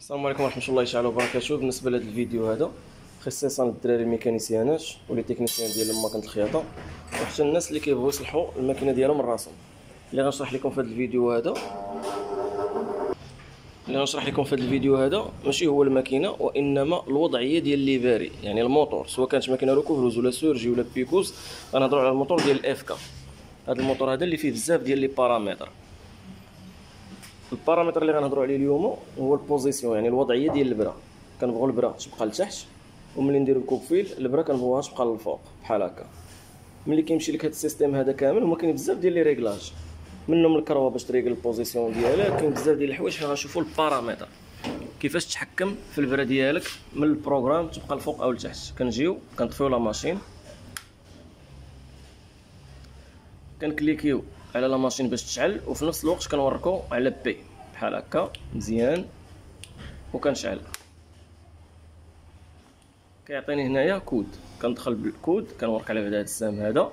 السلام عليكم ورحمه الله تعالى وبركاته. بالنسبه لهذا الفيديو هذا خصيصا للدراري الميكانيسيانات ولي تكنيسيان ديال ماكينه الخياطه وحتى الناس اللي كيبغيو يصلحوا الماكينه ديالهم من راسهم. اللي غنشرح لكم في هذا الفيديو هذا ماشي هو الماكينه، وانما الوضعيه ديال لي فاري، يعني الموتور، سواء كانت ماكينه روكوفروز ولا سورجي ولا بيكوز. غنهضروا على الموتور ديال الاف كا. هذا الموتور هذا اللي فيه بزاف ديال لي بارامتر. البارامتر اللي غنهضروا عليه اليوم هو البوزيسيون، يعني الوضعيه ديال البرا. كنبغيو البرا تبقى لتحت، وملي نديرو الكوبفيل البرا كنبغيوها تبقى للفوق بحال هكا. ملي كيمشي لك هذا السيستيم هذا كامل، هما كاين بزاف ديال لي ريغلاج، منهم الكروه باش تريغل البوزيسيون ديالها. كاين بزاف ديال الحوايج فين غنشوفوا البارامتر، كيفاش تحكم في البرا ديالك من البروغرام تبقى الفوق او لتحت. كنجيو كنطفيو لا ماشين، كنكليكيو على لا ماشين باش تشعل، وفي نفس الوقت كنوركو على بي بحال هكا مزيان وكنشعل. كيعطيني هنايا كود، كندخل بالكود كنورك على هذا السهم هذا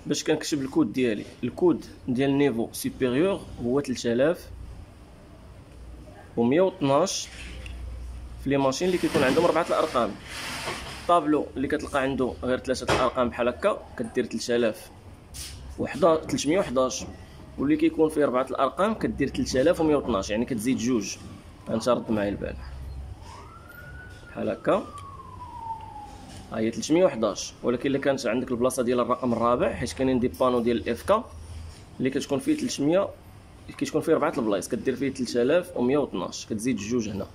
باش كنكتب الكود ديالي. الكود ديال نيفو سوبيريور هو 3112 في لي ماشين اللي كيكون عندهم 4 الارقام. الطابلو اللي كتلقى عنده غير 3 الارقام بحال هكا كدير 311، واللي كيكون فيه 4 الارقام كدير 3112، يعني كتزيد جوج. انت رد معايا البال بحال هكا، ها هي 311. ولكن الا كانت عندك البلاصه ديال الرقم الرابع، حيت كاينين دي بانو ديال الاف كا اللي كتكون فيه 300، كتكون فيه 4 البلايص، كدير فيه 3112 كتزيد جوج هنا.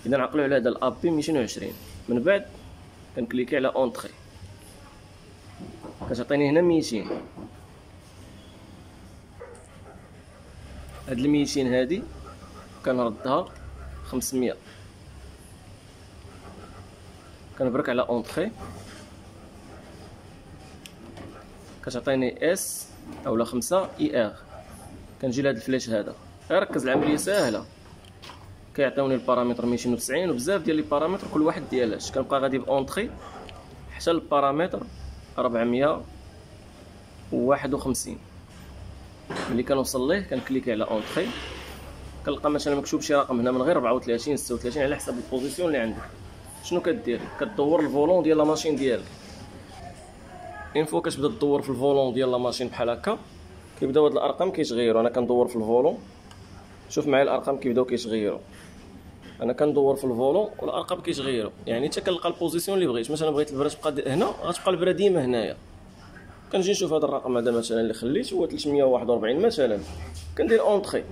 اذا نعقلوا على هذا الابي 220. من بعد كنكليكي على اونطري، كتعطيني هنا 200. هاد ال 200 هادي كنردها 500. كنبرك على اونطري، كتعطيني اس اولا 5 اي ار. كنجي لهاد الفلاش هذا، ركز العمليه ساهله. كيعطيوني البارامتر 290 وبزاف ديال لي بارامتر، كل واحد ديالاش. كنبقى غادي باونطري حتى البارامتر 451. ملي كنوصل ليه كنكليكي على اونطري، كنلقى مثلا مكتوب شي رقم هنا من غير 34 36 على حسب البوزيسيون اللي عندك. شنو كدير؟ كدور الفولون ديال لا ماشين ديالك. اين فوا كتبدا تدور في الفولون ديال لا ماشين بحال هكا، كيبداو هاد الارقام كيتغيروا. انا كندور في الفولون، شوف معايا الارقام كيبداو كيتغيروا. انا كندور في الفولون والارقام كيتغيروا، يعني حتى كنلقى البوزيسيون اللي بغيت. مثلا بغيت البرا تبقى هنا، غتبقى البرا ديما هنايا. كنجي نشوف هذا الرقم هذا مثلا اللي خليت هو 341 مثلا، كندير اونطري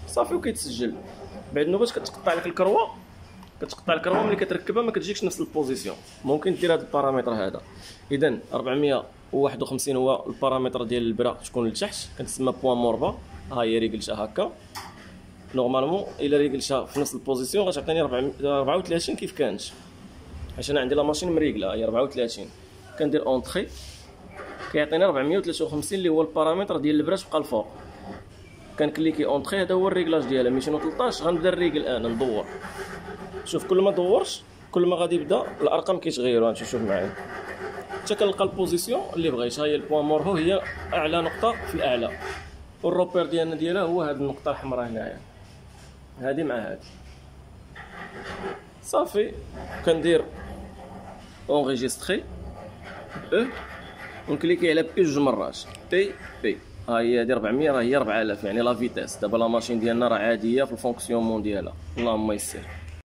صافي وكيتسجل. بعد نوبات كتقطع لك الكروه، ملي كتركبها ما كتجيكش نفس البوزيسيون. ممكن دير هذا البارامتر هذا. اذا 451 هو البارامتر ديال البرا تكون لتحت، كتسمى بوان موربا. ها هي ريغلتها هكا نورمالمون. الا ريغلتها في نفس البوزيسيون غتعطيني 34 كيف كانت، حيت انا عندي لا ماشين مريغله هي 34. كندير اونطري، كيعطيني 453 اللي هو البارامتر ديال البرا تبقى الفوق. كنكليكي اونطري، هذا هو الريغلاج ديالها 213. غنبدا نريغل الان ندور. شوف كل ما دورت كل ما غادي يبدا الارقام كيتغيروا. شوف معايا حتى كنلقى البوزيسيون اللي بغيت. ها هي البوان موربو، هي اعلى نقطه في الاعلى، والروبير ديالها هو هاد النقطه الحمراء هنايا، هادي مع هادي. صافي كندير اونغيستري ونكليكي على بي جوج مرات. بي ها هي هادي 400، راه هي 4000، يعني لا فيتاس. دابا لا ماشين ديالنا راه عاديه في الفونكسيونمون ديالها. اللهم يسر.